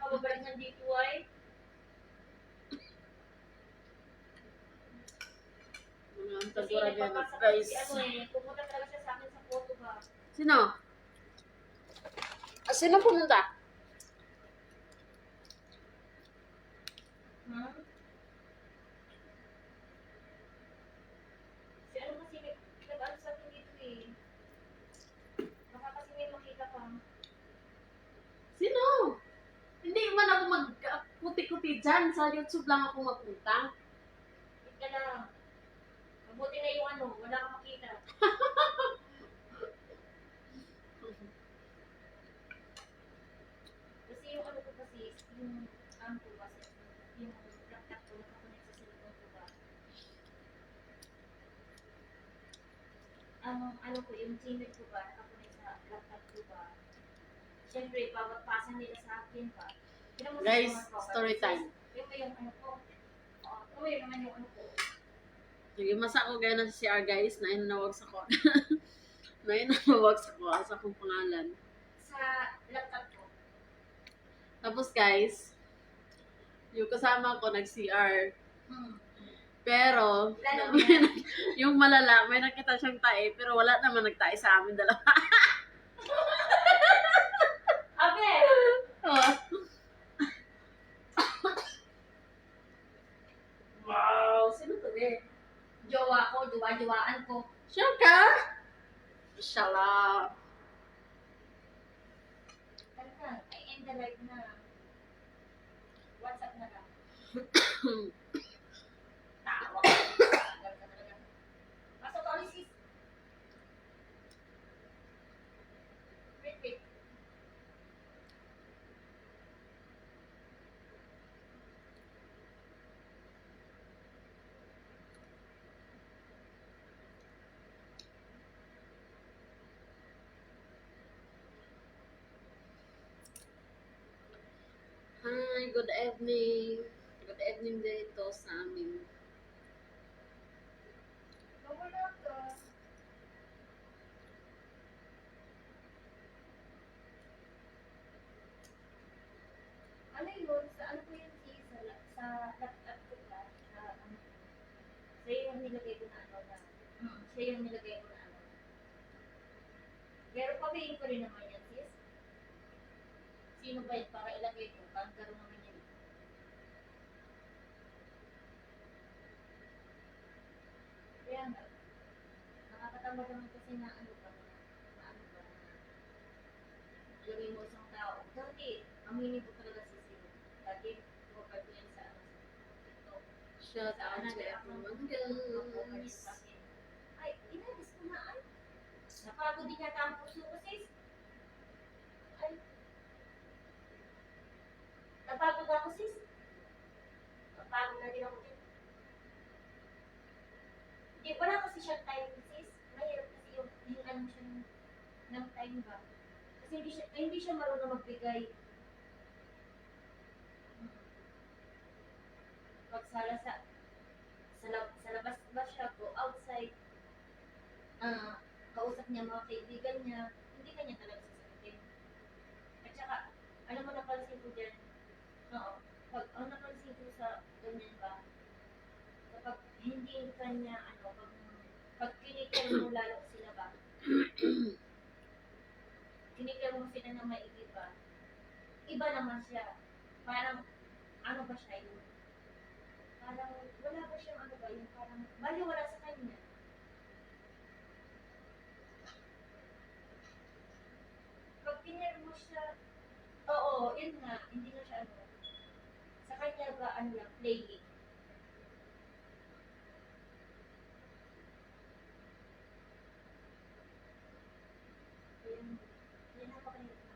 makababalik ng dito ay. Mga Kasi tagura din nagpapasa guys. si ano eh. Pumunta talaga siya sa akin sa photo ba. Sino? Sino pumunta? Hmm? Si ano kasi nag-ano sa akin dito eh. Baka kasi may makita pa. Sino? Hindi man ako magputi-kuti dyan. Sa YouTube lang ako magpunta. Wait ka lang. Mabuti na yung ano, wala kang makita. Kasi yung ano ko kasi, yung ko kasi, yung laptop ko nakakonect sa cellphone ko ba. Ang ano ko, yung Gmail ko ba, nakakonect sa laptop ko ba. Siyempre, bawat pasa nila sa akin pa. Guys, story time. Yung may yung ano ko. Oo, yung naman yung ano ko. Nagimasa ko gaya na si CR guys. Na inanawag sa ko. Na inanawag sa ko. Asa kong pangalan. Sa laptop ko. Tapos guys, yung kasama ko nag-CR. Pero, yung malala, may nakita siyang tae, pero wala naman nagtae sa amin dalawa. Abe! Oh. Wow, sino to eh? Jowa ko, jowa-jowaan ko. Sure ka? Inshallah. Ano na, I end the live na. WhatsApp na lang. Tawa ka. Pasok ka ulit sis. Wait. Hi, good evening. Good evening dito sa amin. Wala ka. Ano yun? Sa ano ko yun sis? Sa laptop ko ba? Sa ano? Siya yung nilagay ko na ano na. Siya yung nilagay ko na ano. Pero pabihin ko rin naman yan sis. Sino ba yun para ilagay ko? Pagkaro naman yan. Kaya nga. Nakakatamad naman kasi na ano ba na ano ba na ilagay mo isang tao. Dati, aminin ko talaga si Sino. Dati, worker ko yan sa ano. TikTok. Shout out to everyone, guys. Ay, inalis ko na ay. Napagod din yata ang puso ko sis. Ay. Napagod ako sis. Napagod na din ako din. Hindi, wala kasi siya time sis. Mahirap kasi yung ano siya ng time ba. Kasi hindi siya marunong magbigay. Pag sa labas ba siya, go outside, kausap niya mga kaibigan niya, hindi kanya talaga sasagutin. At saka, alam mo napansin ko dyan, oo, ang napansin ko sa ganyan ba, kapag hindi kanya, pag kinikil mo lalo sila ba, kinikil mo sila na maigi ba, iba naman siya. Parang, ano ba siya yun? Parang, wala ba siyang ano ba yun? Parang, baliwala sa kanya. Pag pinir mo siya, oo, yun nga, hindi na siya ano. Sa kanya ba, ano lang, playing. Yan ako kanina.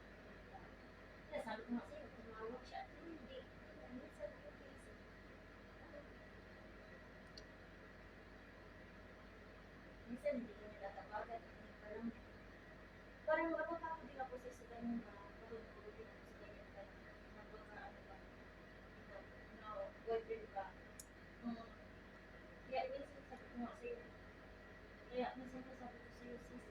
Kaya sabi ko nga sa'yo, tumawag siya. Hindi. Minsan ako busy. Minsan hindi ko nilatawagan. Parang mapapako din ako sa ganyan ba. Pagod din ako sa ganyan ba. Napaka ano ba. No, girlfriend ba. Kaya minsan sabi ko nga sa'yo. Kaya minsan ko sabi ko sa'yo, sis.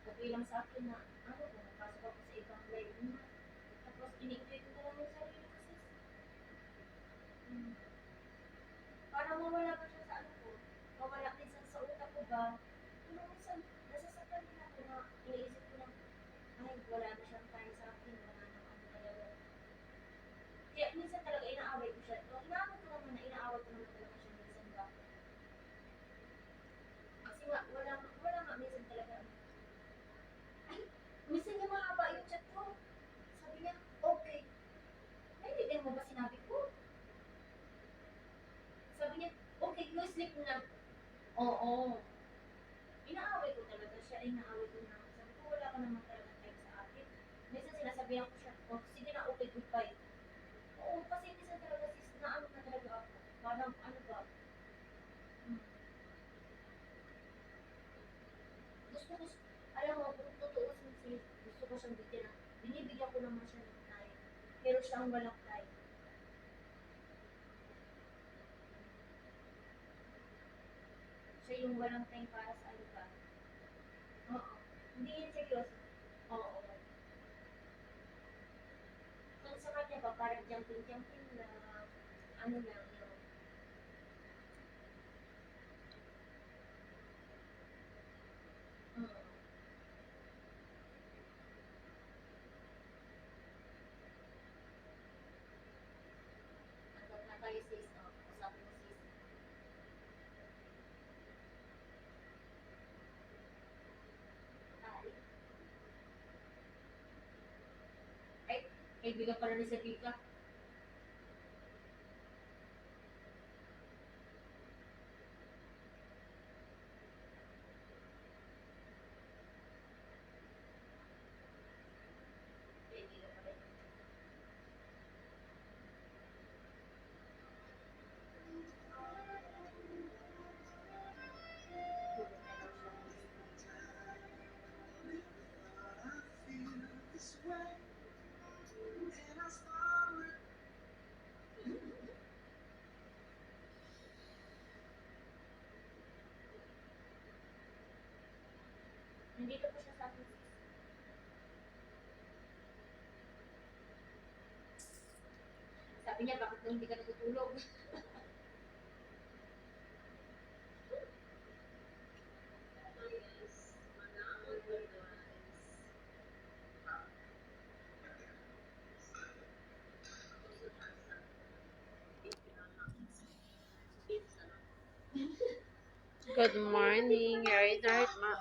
Okay lang sa akin na, ano, kung napasok ako sa ibang live na. Tapos Oo. Inaaway ko talaga siya, inaaway ko na. Sabi ko, wala ka naman talaga time sa akin. Minsan sinasabihan ko siya, oh, sige na, okay, goodbye. Oo, kasi minsan talaga sis, naano na talaga ako. Parang, ano ba, hmm, gusto ko, alam mo, kung totoo sis, gusto ko siyang bigyan ng, binibigyan ko naman siya ng time. Pero siya ang walang time. Siya yung walang time para sa ano ba. Oo. Hindi yun seryoso. Oo. Kung sa kanya ba, parang jumping-jumping lang. Ano lang, yun. Mm. Hanggang na tayo sis, no? Usapin mo sis. Ay, ay, kaibigan pala ni Sabika. Kaibigan pala niya. Tulog na daw siya. Nandito po siya sa akin sis. Sabi niya, bakit daw hindi ka natutulog? Good morning. Right, right, ma.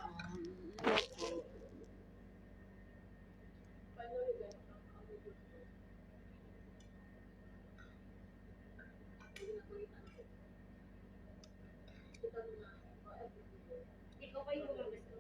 Ikaw pa yung lumabas ko.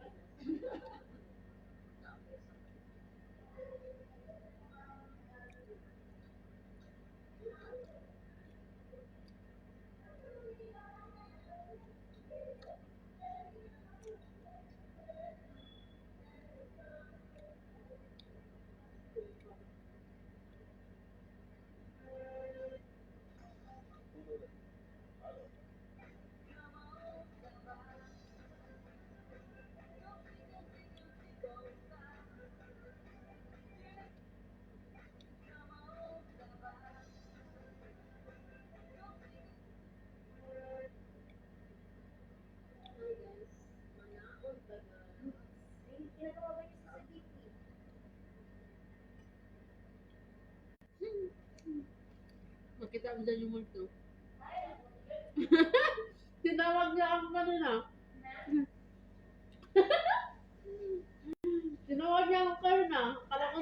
Ay, tinatawagan niya si Sabiki. Makita mo dyan yung multo. Tinawag niya ako kanina. Tinawag niya ako kanina. Akala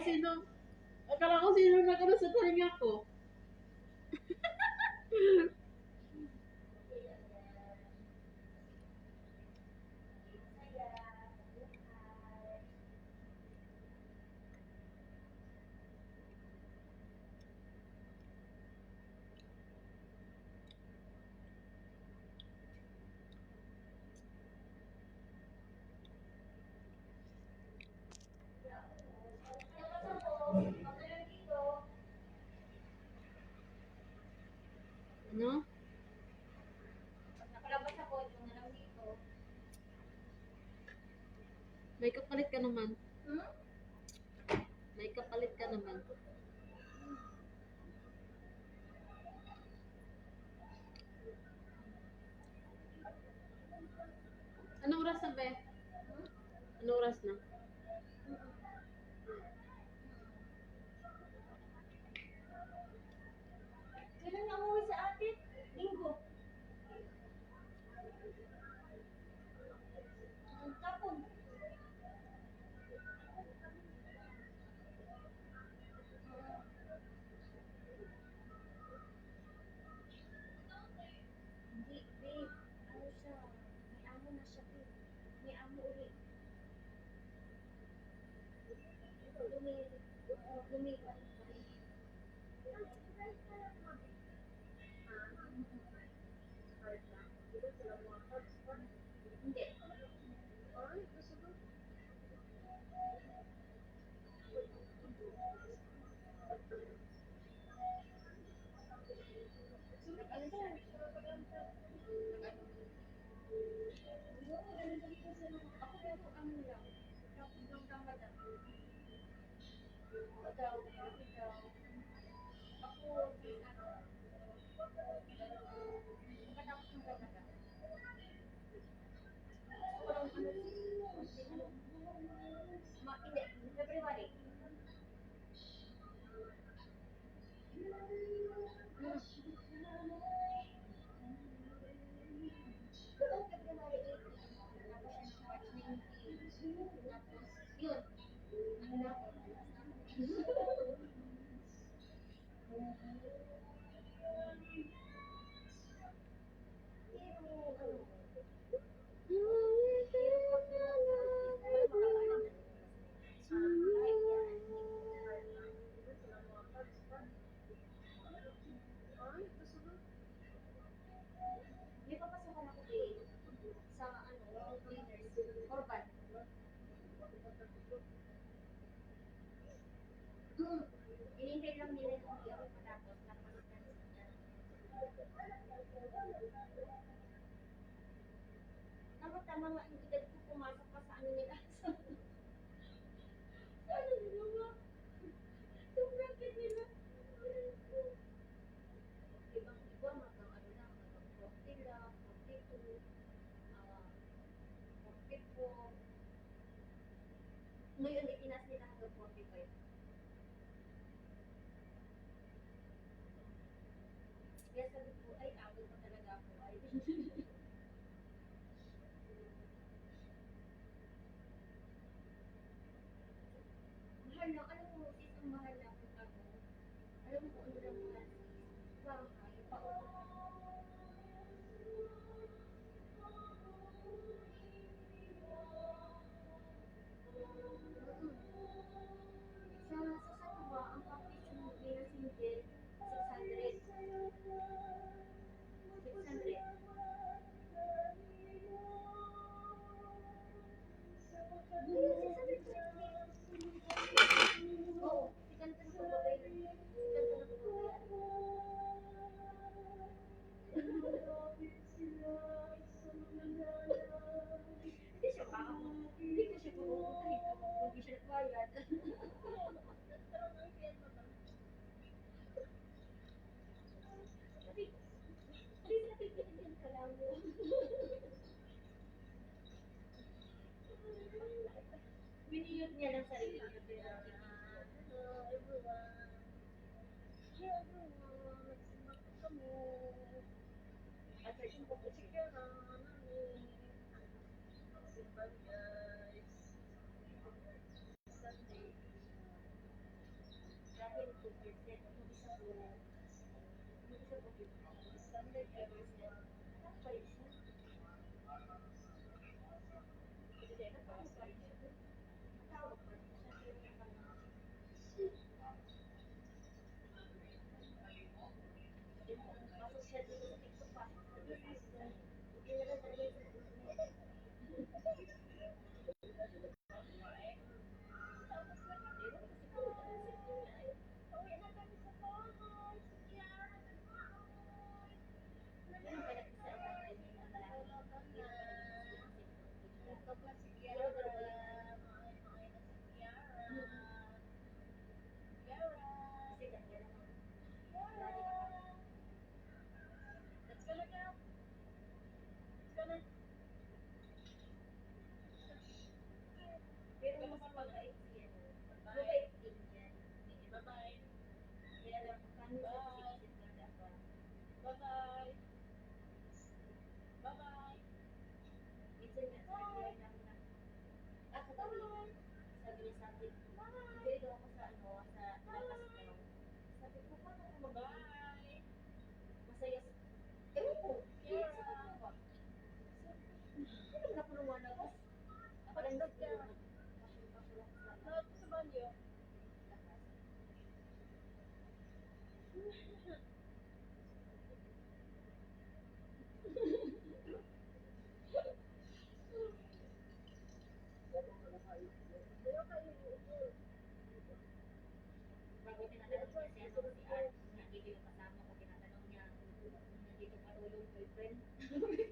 ko sino nagano sa talinga ko. Ano? Nakalabas ako, ito na lang dito. May kapalit ka naman. Hmm? May kapalit ka naman. Anong oras na be? Anong oras na? Kailan niya umuwi sa atin? Linggo. Tapon. Hindi, babe. Ano siya? May Hindi. Nag-ano siya? Nag-ano? Ako pero ano lang. Tapos lang madam. Madaw, madaw. Ako, di ano. Pagkatapos ng Ramadan. Walang ano, hindi, February. Doon February 18, tapos siya ng March 19. Tapos, yun, ano ako. Pero, ano, pero pag wala makakaalam na may papasukan ako sa ano, cleaners, Orban. Inintay lang nila yung year matapos, tapos tama-tama nga yung edad ko pumasok pa sa ano nila. Ano nila? Yung bracket nila. Ibang iba, hanggang ano lang, hanggang 40 lang, 42, 44. Ngayon, itinas nila hanggang 45. Kaya sabi ko, ay, abot pa talaga ako. Ay, mahal na, alam mo, sis, ang mahal na kung ano. Alam mo kung ano lang mahal, sis. Bahay, paupo. Sa Satuba, ang package mo nila single, 600. 600. Oo, si Kanto na pagbabayaran. Si Kanto na Hindi siya baka, hindi ko siya pupuntahin kapag hindi siya nagbayad. Sabi ko, hindi natin pinigyan ka lang mo. Biniyot niya ng sarili niya pero hello everyone. Hello everyone. Nagsimak kami. At yung pagkasikya na namin. Simpan guys. Sunday. Dahil 2%, yung isa po, Sunday 2%. Tapos siya. Kasi natawag pa rin siya. Natawag pa rin siya. Pasok siya dito sa TikTok, pasok siya dito. Hindi na lang talaga yung pero mas mabait siya. Mabait din yan. Bye-bye. Kaya lang, paano siya isip na dapat? Bye-bye. Bye-bye. Minsan nga, sabi niya na, ako kami, sabi niya sa akin, hindi daw ako sa ano, sa labas daw. Sabi ko, paano ako mag-bye? Masaya sa, ewan ko, iyak sa kanya ba? Hindi naman ako lumalabas. Parang nagkaroon. Sa banyo. Bago tinatanong niya si ano, si Art, kung nandito yung kasama ko, tinatanong niya, kung nandito pa daw yung boyfriend.